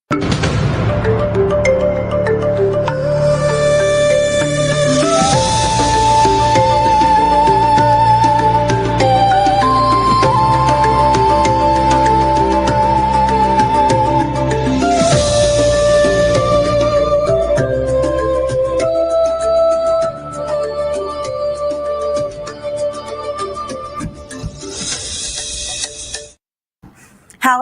How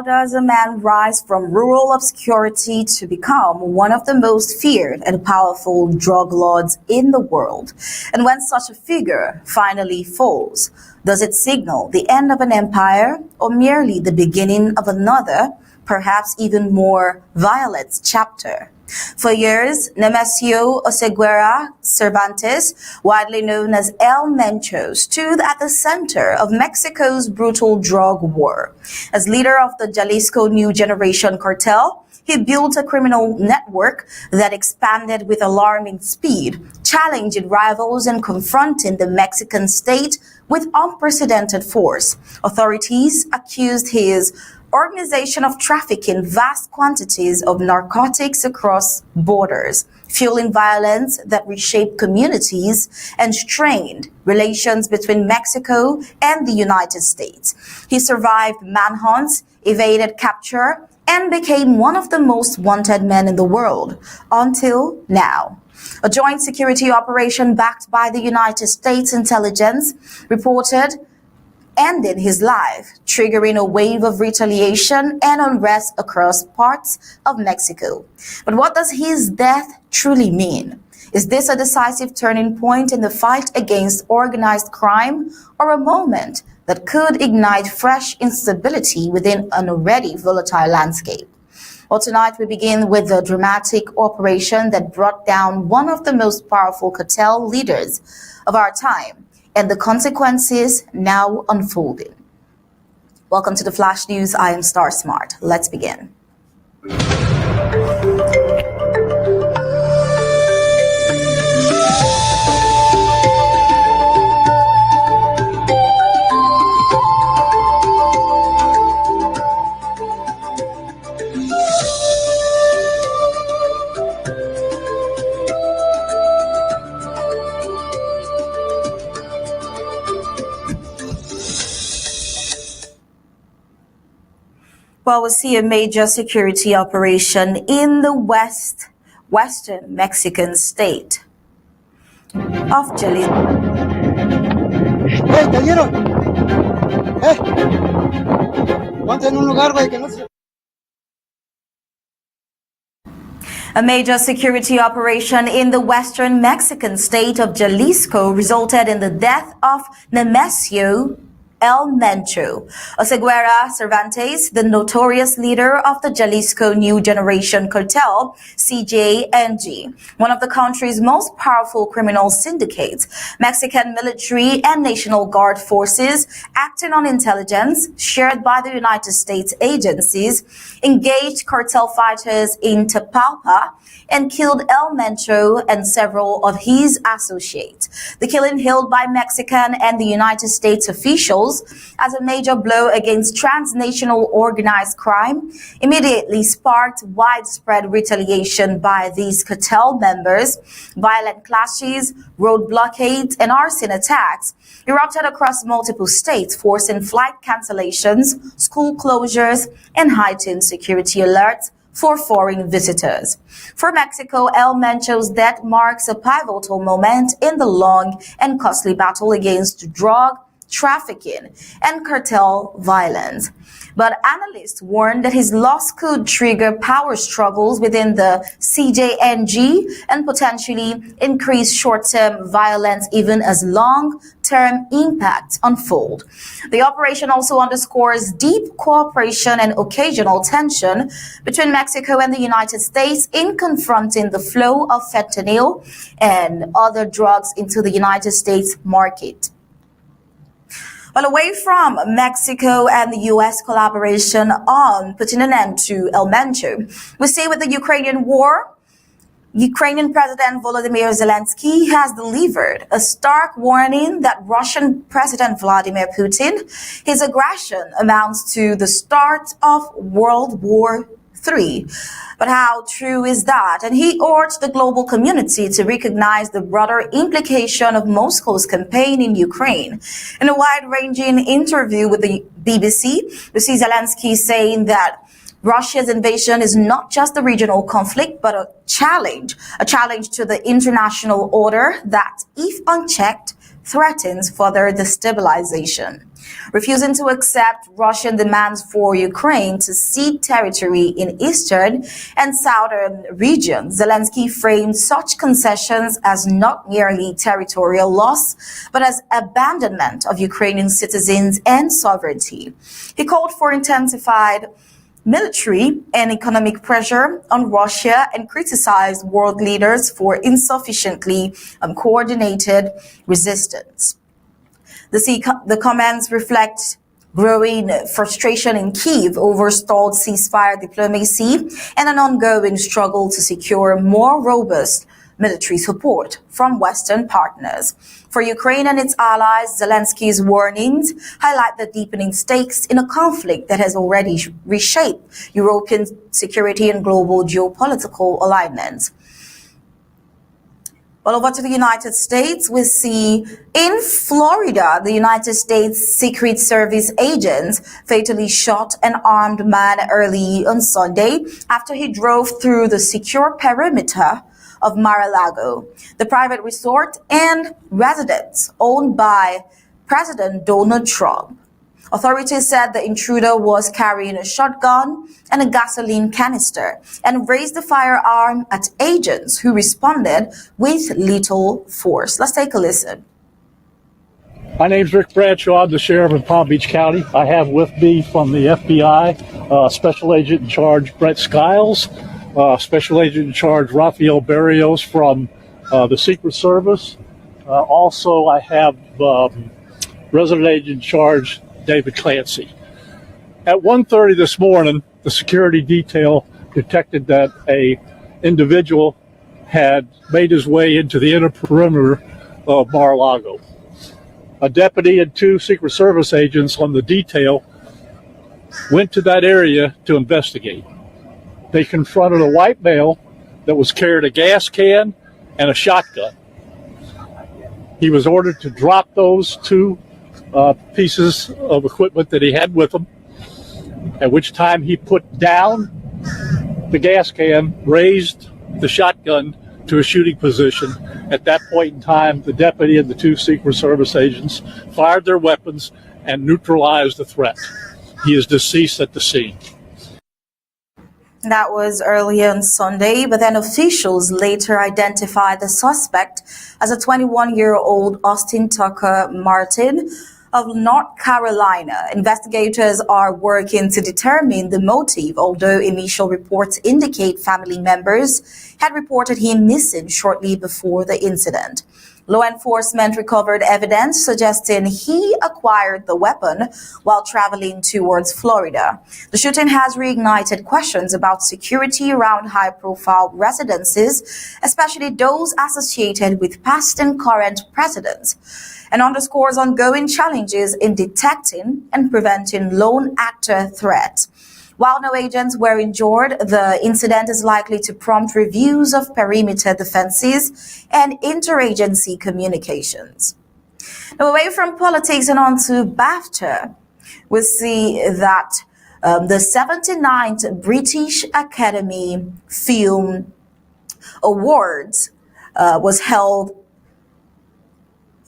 does a man rise from rural obscurity to become one of the most feared and powerful drug lords in the world? And when such a figure finally falls, does it signal the end of an empire or merely the beginning of another, perhaps even more violent chapter? For years, Nemesio Oseguera Cervantes, widely known as El Mencho, stood at the center of Mexico's brutal drug war. As leader of the Jalisco New Generation cartel, he built a criminal network that expanded with alarming speed, challenging rivals and confronting the Mexican state with unprecedented force. Authorities accused his organization of trafficking vast quantities of narcotics across borders, fueling violence that reshaped communities and strained relations between Mexico and the United States. He survived manhunts, evaded capture, and became one of the most wanted men in the world, until now. A joint security operation backed by the United States intelligence reported ended his life, triggering a wave of retaliation and unrest across parts of Mexico. But what does his death truly mean? Is this a decisive turning point in the fight against organized crime, or a moment that could ignite fresh instability within an already volatile landscape? Well, tonight we begin with the dramatic operation that brought down one of the most powerful cartel leaders of our time, and the consequences now unfolding. Welcome to the Flash News. I am Star Smart. Let's begin. Well, we see a major security operation in the western Mexican state of Jalisco. ¡Te dieron! Ponte en un lugar, güey, que no se... A major security operation in the western Mexican state of Jalisco resulted in the death of Nemesio El Mencho Oseguera Cervantes, the notorious leader of the Jalisco New Generation cartel, CJNG, one of the country's most powerful criminal syndicates. Mexican military and National Guard forces, acting on intelligence shared by the United States agencies, engaged cartel fighters in Tapalpa and killed El Mencho and several of his associates. The killing, hailed by Mexican and the United States officials as a major blow against transnational organized crime, immediately sparked widespread retaliation by these cartel members. Violent clashes, road blockades, and arson attacks erupted across multiple states, forcing flight cancellations, school closures, and heightened security alerts for foreign visitors. For Mexico, El Mencho's death marks a pivotal moment in the long and costly battle against drug trafficking and cartel violence. But analysts warn that his loss could trigger power struggles within the CJNG and potentially increase short-term violence even as long-term impacts unfold. The operation also underscores deep cooperation and occasional tension between Mexico and the United States in confronting the flow of fentanyl and other drugs into the United States market. Well, away from Mexico and the U.S. collaboration on putting an end to El Mencho, we see with the Ukrainian war, Ukrainian President Volodymyr Zelensky has delivered a stark warning that Russian President Vladimir Putin, his aggression amounts to the start of World War 3. But how true is that? And he urged the global community to recognize the broader implication of Moscow's campaign in Ukraine. In a wide-ranging interview with the BBC, we see Zelensky saying that Russia's invasion is not just a regional conflict, but a challenge to the international order that, if unchecked, threatens further destabilization. Refusing to accept Russian demands for Ukraine to cede territory in eastern and southern regions, Zelensky framed such concessions as not merely territorial loss, but as abandonment of Ukrainian citizens and sovereignty. He called for intensified military and economic pressure on Russia and criticized world leaders for insufficiently coordinated resistance. The comments reflect growing frustration in Kyiv over stalled ceasefire diplomacy and an ongoing struggle to secure more robust military support from Western partners. For Ukraine and its allies, Zelensky's warnings highlight the deepening stakes in a conflict that has already reshaped European security and global geopolitical alignments. Well, over to the United States, we see in Florida, the United States Secret Service agents fatally shot an armed man early on Sunday after he drove through the secure perimeter of Mar-a-Lago, the private resort and residence owned by President Donald Trump. Authorities said the intruder was carrying a shotgun and a gasoline canister and raised the firearm at agents who responded with little force. Let's take a listen. My name's Rick Bradshaw. I'm the sheriff of Palm Beach County. I have with me from the FBI, Special Agent in Charge Brett Skiles, Special Agent in Charge Rafael Barrios from the Secret Service. Also, I have Resident Agent in Charge David Clancy. At 1:30 this morning, the security detail detected that a individual had made his way into the inner perimeter of Mar-a-Lago. A deputy and 2 Secret Service agents on the detail went to that area to investigate. They confronted a white male that was carrying a gas can and a shotgun. He was ordered to drop those 2 pieces of equipment that he had with him, at which time he put down the gas can, raised the shotgun to a shooting position. At that point in time, the deputy and the 2 Secret Service agents fired their weapons and neutralized the threat. He is deceased at the scene. That was earlier on Sunday, but then officials later identified the suspect as a 21-year-old Austin Tucker Martin of North Carolina. Investigators are working to determine the motive, although initial reports indicate family members had reported him missing shortly before the incident. Law enforcement recovered evidence suggesting he acquired the weapon while traveling towards Florida. The shooting has reignited questions about security around high-profile residences, especially those associated with past and current presidents, and underscores ongoing challenges in detecting and preventing lone actor threats. While no agents were injured, the incident is likely to prompt reviews of perimeter defenses and interagency communications. Now, away from politics and on to BAFTA, we see that the 79th British Academy Film Awards was held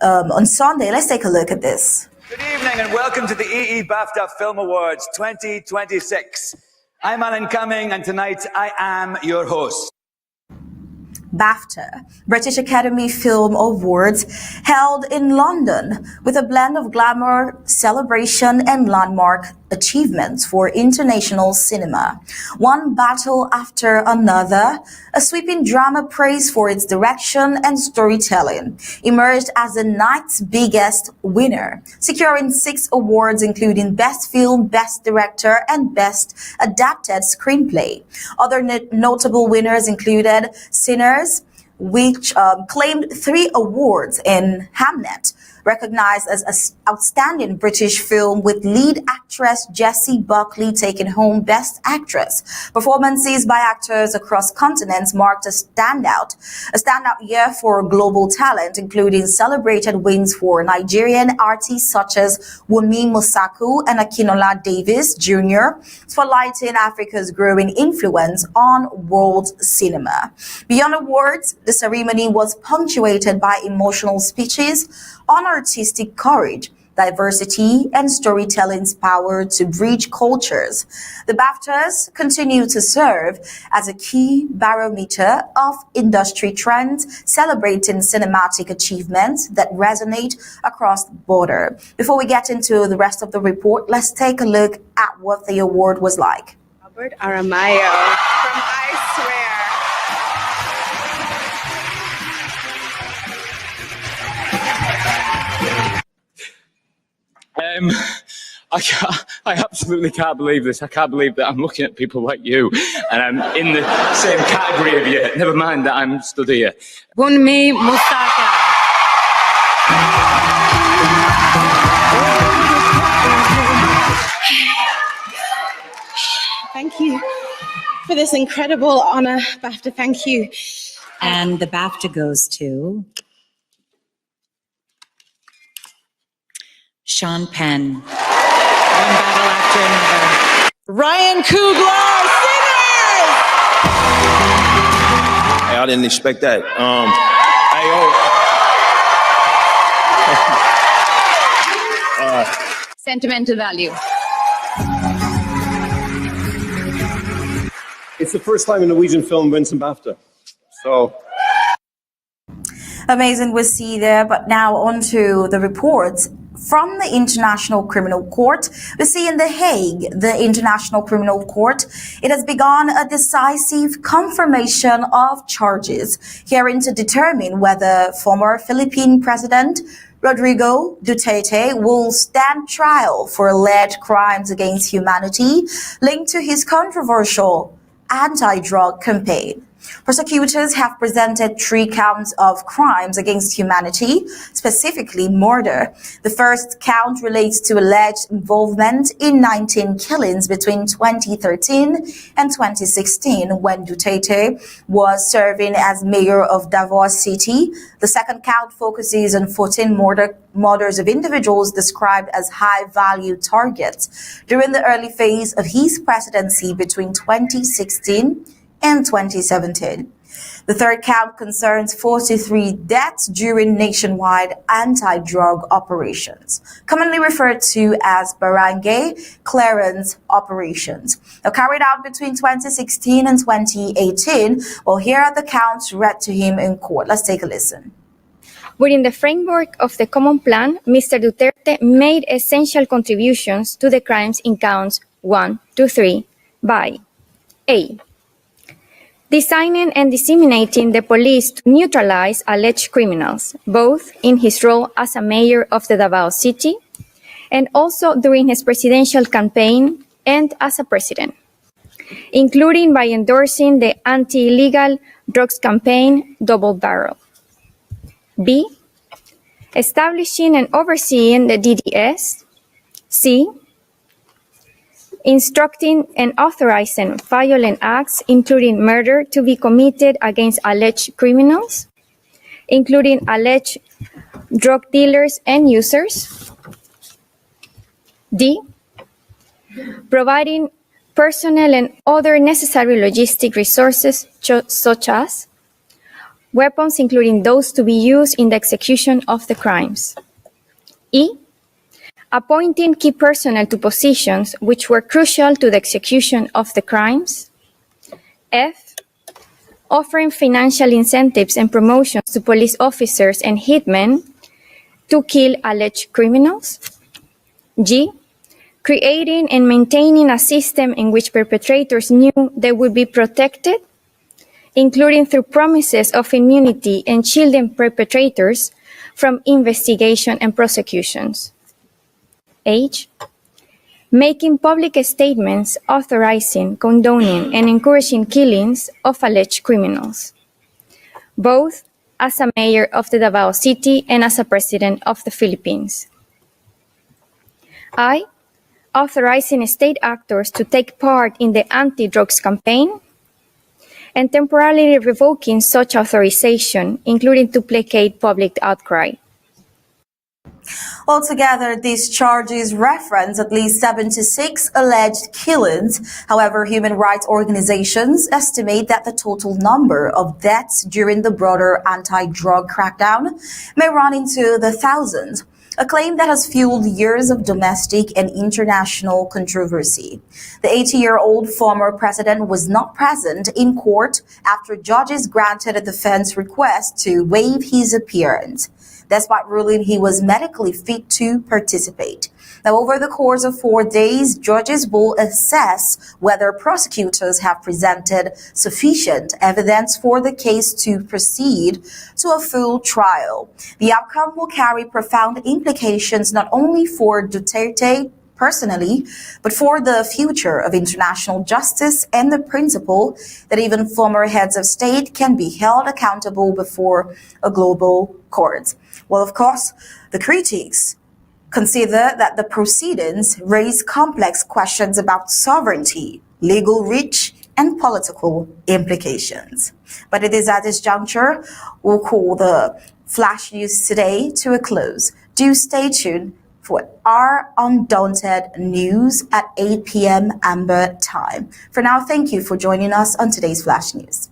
on Sunday. Let's take a look at this. Good evening and welcome to the EE BAFTA Film Awards 2026. I'm Alan Cumming and tonight I am your host. BAFTA, British Academy Film Awards, held in London with a blend of glamour, celebration and landmark achievements for international cinema. One battle after another, a sweeping drama praised for its direction and storytelling, emerged as the night's biggest winner, securing 6 awards including Best Film, Best Director and Best Adapted Screenplay. Other notable winners included Sinners, which claimed 3 awards, in Hamnet, recognized as an outstanding British film with lead actress Jessie Buckley taking home Best Actress. Performances by actors across continents marked a standout year for global talent, including celebrated wins for Nigerian artists such as Wunmi Mosaku and Akinola Davis Jr., spotlighting Africa's growing influence on world cinema. Beyond awards, the ceremony was punctuated by emotional speeches on artistic courage, diversity, and storytelling's power to bridge cultures. The BAFTAs continue to serve as a key barometer of industry trends, celebrating cinematic achievements that resonate across the border. Before we get into the rest of the report, let's take a look at what the award was like. Albert Aramayo from I Swear. I absolutely can't believe this. I can't believe that I'm looking at people like you and I'm in the same category of you. Never mind that I'm stood here. Wunmi Mosaku. Thank you for this incredible honor, BAFTA. Thank you. And the BAFTA goes to Sean Penn. One battle after another. Ryan Coogler, singers! Hey, I didn't expect that. Sentimental value. It's the first time a Norwegian film wins some BAFTA. So Amazing we see there, but now on to the reports. From the International Criminal Court, we see in The Hague, the International Criminal Court, it has begun a decisive confirmation of charges, hearing to determine whether former Philippine President Rodrigo Duterte will stand trial for alleged crimes against humanity linked to his controversial anti-drug campaign. Prosecutors have presented 3 counts of crimes against humanity, specifically murder. The first count relates to alleged involvement in 19 killings between 2013 and 2016 when Duterte was serving as mayor of Davao City. The second count focuses on 14 murders of individuals described as high-value targets during the early phase of his presidency between 2016 and 2017. The third count concerns 43 deaths during nationwide anti-drug operations, commonly referred to as barangay clearance operations, carried out between 2016 and 2018. Well, here are the counts read to him in court. Let's take a listen. Within the framework of the Common Plan, Mr. Duterte made essential contributions to the crimes in counts 1 to 3 by A. Designing and disseminating the police to neutralize alleged criminals, both in his role as a mayor of the Davao City and also during his presidential campaign and as a president, including by endorsing the anti-illegal drugs campaign Double Barrel. B. Establishing and overseeing the DDS. C. Instructing and authorizing violent acts, including murder, to be committed against alleged criminals, including alleged drug dealers and users. D. Providing personnel and other necessary logistic resources, such as weapons, including those to be used in the execution of the crimes. E. Appointing key personnel to positions which were crucial to the execution of the crimes. F. Offering financial incentives and promotions to police officers and hitmen to kill alleged criminals. G. Creating and maintaining a system in which perpetrators knew they would be protected, including through promises of immunity and shielding perpetrators from investigation and prosecutions. H. Making public statements authorizing, condoning, and encouraging killings of alleged criminals, both as a mayor of the Davao City and as a president of the Philippines. I, authorizing state actors to take part in the anti-drugs campaign and temporarily revoking such authorization, including to placate public outcry. Altogether, these charges reference at least 76 alleged killings. However, human rights organizations estimate that the total number of deaths during the broader anti-drug crackdown may run into the thousands, a claim that has fueled years of domestic and international controversy. The 80-year-old former president was not present in court after judges granted a defense request to waive his appearance, despite ruling he was medically fit to participate. Now, over the course of 4 days, judges will assess whether prosecutors have presented sufficient evidence for the case to proceed to a full trial. The outcome will carry profound implications not only for Duterte personally, but for the future of international justice and the principle that even former heads of state can be held accountable before a global court. Well, of course, the critics consider that the proceedings raise complex questions about sovereignty, legal reach, and political implications. But it is at this juncture we'll call the Flash News today to a close. Do stay tuned for our Undaunted news at 8 p.m. Amba time. For now, thank you for joining us on today's Flash News.